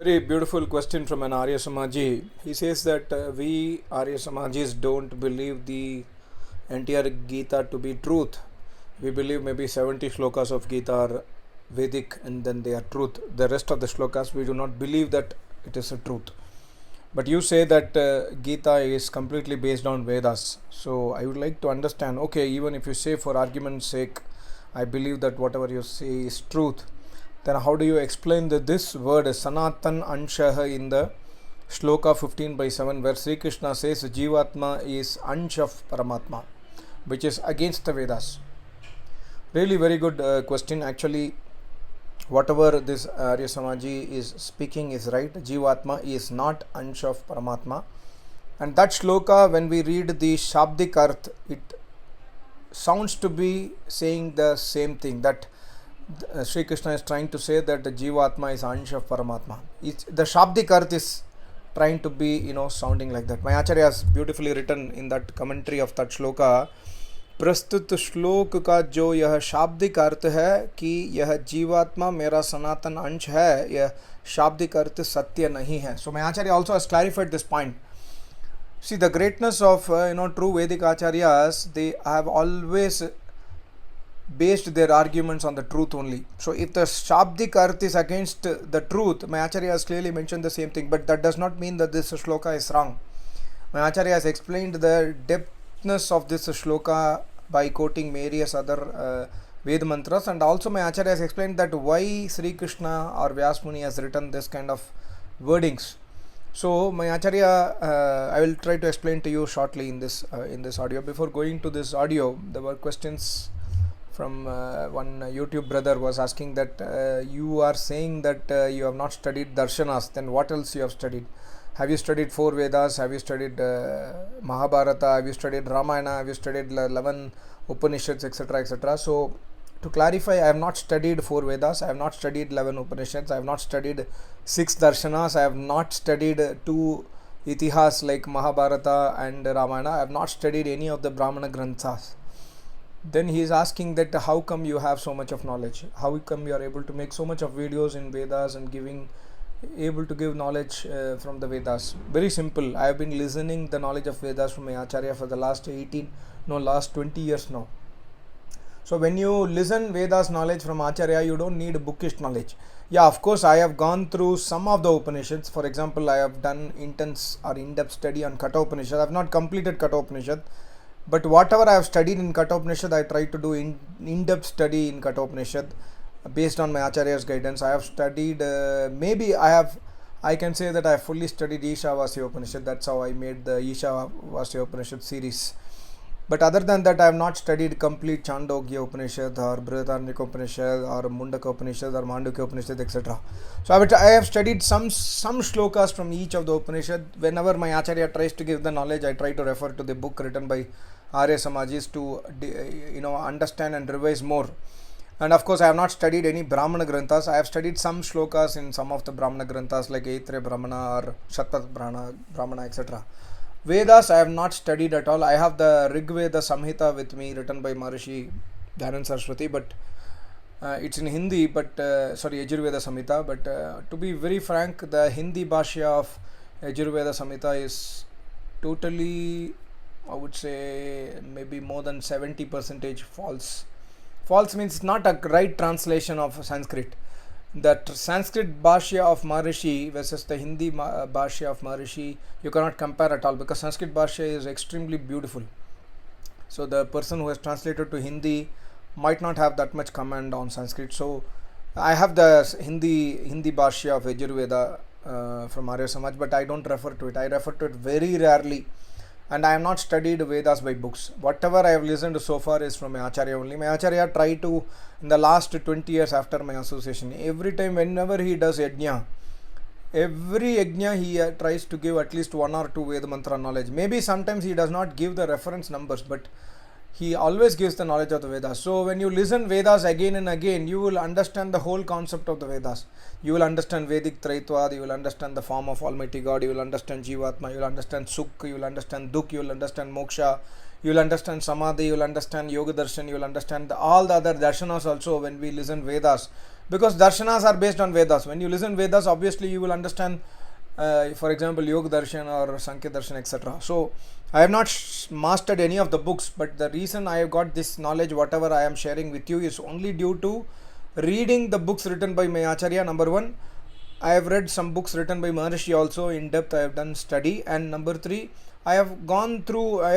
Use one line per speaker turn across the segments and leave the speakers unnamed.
Very beautiful question from an Arya Samaji. He says that we Arya Samajis don't believe the entire Gita to be truth. We believe maybe 70 shlokas of Gita are Vedic and then they are truth. The rest of the shlokas we do not believe that it is a truth. But you say that Gita is completely based on Vedas. So I would like to understand, okay, even if you say for argument's sake, I believe that whatever you say is truth, then how do you explain this word Sanatan Anshaha in the Shloka 15/7 where Sri Krishna says Jivatma is Ansh of Paramatma, which is against the Vedas? Really very good question. Actually, whatever this Arya Samaji is speaking is right. Jivatma is not Ansh of Paramatma. And that shloka, when we read the Shabdik Arth, it sounds to be saying the same thing, that Sri Krishna is trying to say that the Jivatma is Ansh of Paramatma. The Shabdik Arth is trying to be, sounding like that. My Acharya has beautifully written in that commentary of that shloka, प्रस्तुत श्लोक का जो यह शाब्दिक अर्थ है कि यह जीवात्मा मेरा सनातन अंश है, यह शाब्दिक अर्थ सत्य नहीं है. So my Acharya also has clarified this point. See, the greatness of true Vedic Acharyas, they have always based their arguments on the truth only. So if the Shabdik Arth is against the truth, my Acharya has clearly mentioned the same thing, but that does not mean that this shloka is wrong. My Acharya has explained the depthness of this shloka by quoting various other Ved mantras, and also my Acharya has explained that why Sri Krishna or Vyas Muni has written this kind of wordings. So my Acharya, I will try to explain to you shortly in this audio. Before going to this audio, there were questions from one YouTube brother was asking that you are saying that you have not studied darshanas, then what else you have studied? Have you studied 4 Vedas? Have you studied Mahabharata? Have you studied Ramayana? Have you studied 11 Upanishads, etc., etc.? So to clarify, I have not studied 4 Vedas, I have not studied 11 Upanishads, I have not studied 6 darshanas, I have not studied 2 itihas like Mahabharata and Ramayana, I have not studied any of the Brahmana Granthas. Then he is asking that how come you have so much of knowledge? How come you are able to make so much of videos in Vedas and able to give knowledge from the Vedas? Very simple. I have been listening the knowledge of Vedas from my Acharya for the last 20 years now. So when you listen Vedas knowledge from Acharya, you don't need bookish knowledge. Yeah, of course, I have gone through some of the Upanishads. For example, I have done intense or in-depth study on Katha Upanishad. I have not completed Katha Upanishad, but whatever I have studied in Katha Upanishad, I try to do in-depth study in Katha Upanishad based on my Acharya's guidance. I have studied, I can say that I have fully studied Ishavasya Upanishad. That's how I made the Ishavasya Upanishad series. But other than that, I have not studied complete Chandogya Upanishad or Brihadaranyaka Upanishad or Mundaka Upanishad or Mandukya Upanishad, etc. So I have studied some shlokas from each of the Upanishad. Whenever my Acharya tries to give the knowledge, I try to refer to the book written by Arya Samajis to understand and revise more. And of course, I have not studied any Brahmana Granthas. I have studied some shlokas in some of the Brahmana Granthas like Aitreya Brahmana or Shatpat Brahmana, etc. Vedas I have not studied at all. I have the Rig Veda Samhita with me, written by Maharishi Dhanand Saraswati, but it's in Hindi, Yajurveda Samhita. But to be very frank, the Hindi Bhashya of Yajurveda Samhita is totally, I would say, maybe more than 70% false. False means not a right translation of Sanskrit. That Sanskrit Bhashya of Maharishi versus the Hindi Bhashya of Maharishi, you cannot compare at all, because Sanskrit Bhashya is extremely beautiful. So the person who has translated to Hindi might not have that much command on Sanskrit. So I have the Hindi Bhashya of Yajurveda from Arya Samaj, but I don't refer to it. I refer to it very rarely. And I have not studied Vedas by books. Whatever I have listened to so far is from my Acharya only. My Acharya tried to, in the last 20 years after my association, every time whenever he does yajna, he tries to give at least 1 or 2 Veda mantra knowledge. Maybe sometimes he does not give the reference numbers, but he always gives the knowledge of the Vedas. So when you listen Vedas again and again, you will understand the whole concept of the Vedas. You will understand Vedic Traitvad, you will understand the form of Almighty God, you will understand Jivatma, you will understand Sukh, you will understand Dukh, you will understand Moksha, you will understand Samadhi, you will understand Yoga Darshan, you will understand all the other darshanas also. When we listen Vedas, because darshanas are based on Vedas. When you listen Vedas, obviously you will understand, for example, Yoga Darshan or Sankhya Darshan, etc. So I have not mastered any of the books, but the reason I have got this knowledge, whatever I am sharing with you, is only due to reading the books written by my Acharya. Number one, I have read some books written by Maharishi also in depth. I have done study. And number three, I have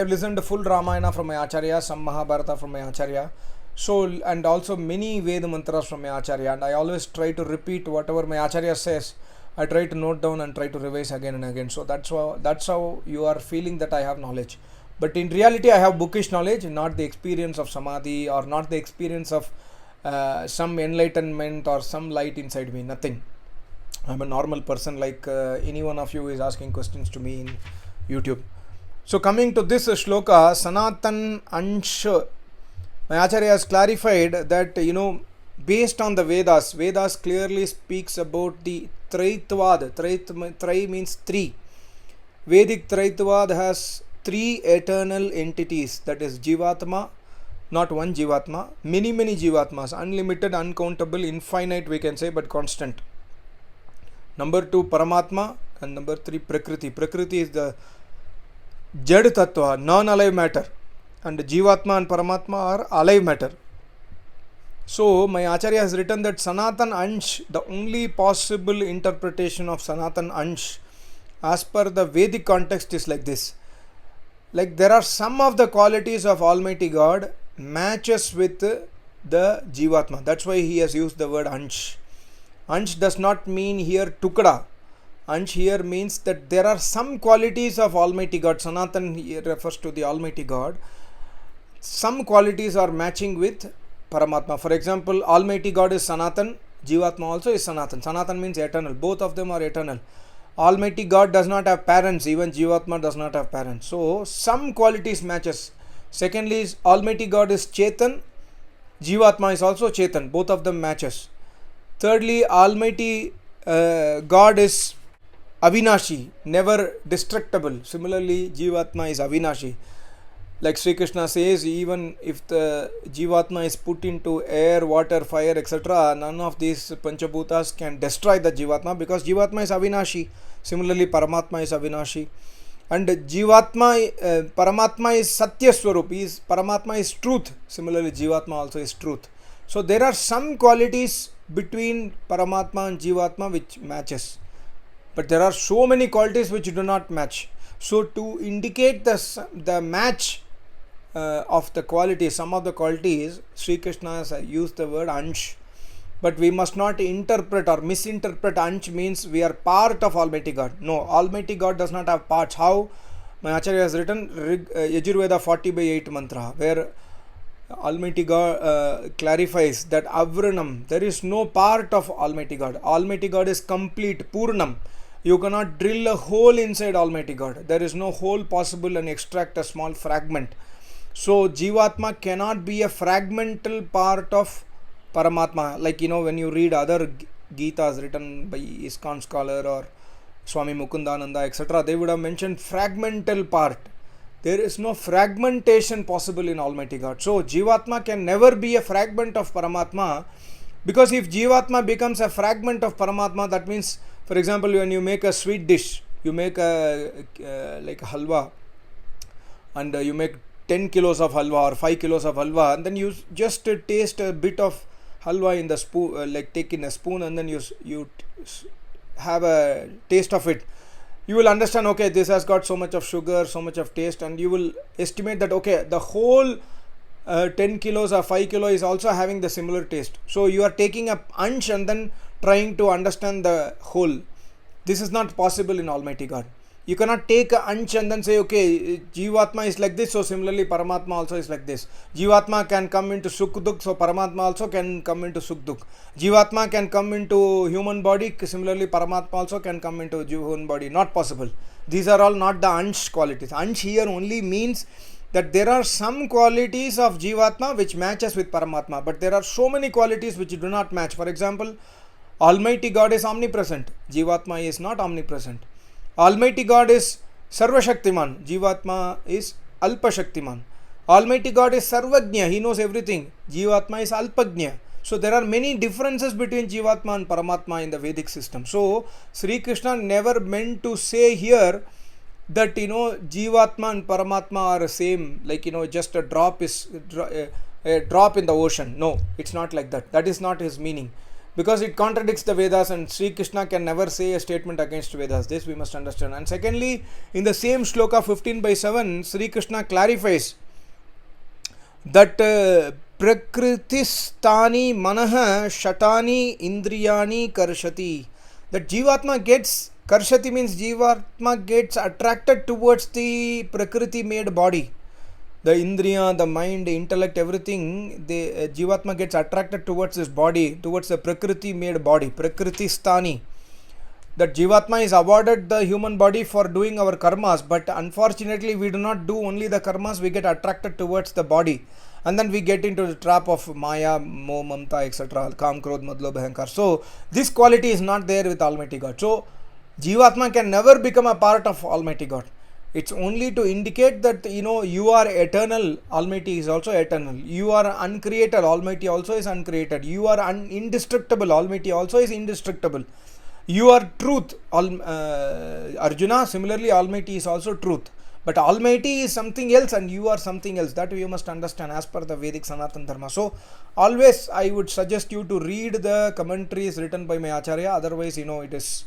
listened to full Ramayana from my Acharya, some Mahabharata from my Acharya. So, and also many Veda mantras from my Acharya. And I always try to repeat whatever my Acharya says. I try to note down and try to revise again and again. So that's how you are feeling that I have knowledge. But in reality, I have bookish knowledge, not the experience of Samadhi or not the experience of some enlightenment or some light inside me. Nothing. I'm a normal person like any one of you is asking questions to me in YouTube. So coming to this shloka, Sanatan Ansha, my Acharya has clarified that, based on the Vedas clearly speaks about the Traitvad. Trai means three. Vedic Traitvad has three eternal entities, that is Jivatma, not one Jivatma, many Jivatmas, unlimited, uncountable, infinite we can say, but constant. Number two, Paramatma, and number three, Prakriti. Prakriti is the Jad Tattva, non-alive matter, and Jivatma and Paramatma are alive matter. So, my Acharya has written that Sanatan Ansh, the only possible interpretation of Sanatan Ansh as per the Vedic context is like this. Like there are some of the qualities of Almighty God matches with the Jivatma. That's why he has used the word Ansh. Ansh does not mean here Tukada. Ansh here means that there are some qualities of Almighty God. Sanatan here refers to the Almighty God. Some qualities are matching with Paramatma. For example, Almighty God is Sanatan, Jivatma also is Sanatan. Sanatan means eternal. Both of them are eternal. Almighty God does not have parents, even Jivatma does not have parents. So, some qualities matches. Secondly, is Almighty God is Chetan, Jivatma is also Chetan. Both of them matches. Thirdly, Almighty God is Avinashi, never destructible. Similarly, Jivatma is Avinashi. Like Sri Krishna says, even if the Jivatma is put into air, water, fire, etc., none of these Panchabhutas can destroy the Jivatma because Jivatma is Avinashi. Similarly, Paramatma is Avinashi. And Jivatma, Paramatma is Satya Swarup, Paramatma is truth. Similarly, Jivatma also is truth. So, there are some qualities between Paramatma and Jivatma which matches. But there are so many qualities which do not match. So, to indicate the match of the qualities, some of the qualities, Sri Krishna has used the word Ansh. But we must not interpret or misinterpret Ansh means we are part of Almighty God. No, Almighty God does not have parts. How? My Acharya has written Yajurveda 40/8 mantra, where Almighty God clarifies that Avranam, there is no part of Almighty God. Almighty God is complete, Purnam. You cannot drill a hole inside Almighty God. There is no hole possible and extract a small fragment. So, Jivatma cannot be a fragmental part of Paramatma. Like, when you read other Gitas written by ISKCON scholar or Swami Mukundananda, etc., they would have mentioned fragmental part. There is no fragmentation possible in Almighty God. So, Jivatma can never be a fragment of Paramatma, because if Jivatma becomes a fragment of Paramatma, that means, for example, when you make a sweet dish, you make like a halwa, and you make 10 kilos of halwa or 5 kilos of halwa, and then you just taste a bit of halwa in the spoon, like take in a spoon, and then you have a taste of it. You will understand, okay, this has got so much of sugar, so much of taste, and you will estimate that, okay, the whole 10 kilos or 5 kilos is also having the similar taste. So you are taking a ansh and then trying to understand the whole. This is not possible in Almighty God. You cannot take a ansh and then say, okay, Jivatma is like this, so similarly Paramatma also is like this. Jivatma can come into Sukh Dukh, so Paramatma also can come into Sukh Dukh. Jivatma can come into human body, similarly Paramatma also can come into human body. Not possible. These are all not the ansh qualities. Ansh here only means that there are some qualities of Jivatma which matches with Paramatma, but there are so many qualities which do not match. For example, Almighty God is omnipresent. Jivatma is not omnipresent. Almighty God is Sarva Shaktiman. Jivatma is Alpa Shaktiman. Almighty God is Sarvajna. He knows everything. Jivatma is Alpajna. So there are many differences between Jivatma and Paramatma in the Vedic system. So Sri Krishna never meant to say here that Jivatma and Paramatma are same, like just a drop is a drop in the ocean. No, it's not like that. That is not his meaning, because it contradicts the Vedas, and Sri Krishna can never say a statement against Vedas. This we must understand. And secondly, in the same Shloka 15/7, Sri Krishna clarifies that Prakritistani Manaha Shatani Indriyani Karshati. That Jivatma gets, Karshati means Jivatma gets attracted towards the Prakriti made body. The Indriya, the mind, the intellect, everything, the Jivatma gets attracted towards this body, towards the Prakriti made body, Prakritistani. That Jivatma is awarded the human body for doing our karmas, but unfortunately we do not do only the karmas, we get attracted towards the body, and then we get into the trap of Maya, Moh, Mamta, etc. Kam, Krodh, Madlo, Bhankar. So this quality is not there with Almighty God. So Jivatma can never become a part of Almighty God. It's only to indicate that you are eternal, Almighty is also eternal. You are uncreated, Almighty also is uncreated. You are indestructible, Almighty also is indestructible. You are truth, Arjuna. Similarly, Almighty is also truth. But Almighty is something else and you are something else. That you must understand as per the Vedic Sanatana Dharma. So always I would suggest you to read the commentaries written by my Acharya. Otherwise, it is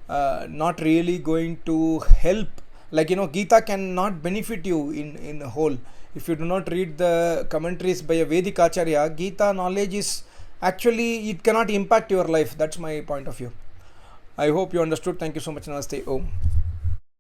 not really going to help. Like Gita cannot benefit you in a whole. If you do not read the commentaries by a Vedic Acharya, Gita knowledge is actually, it cannot impact your life. That's my point of view. I hope you understood. Thank you so much. Namaste. Om.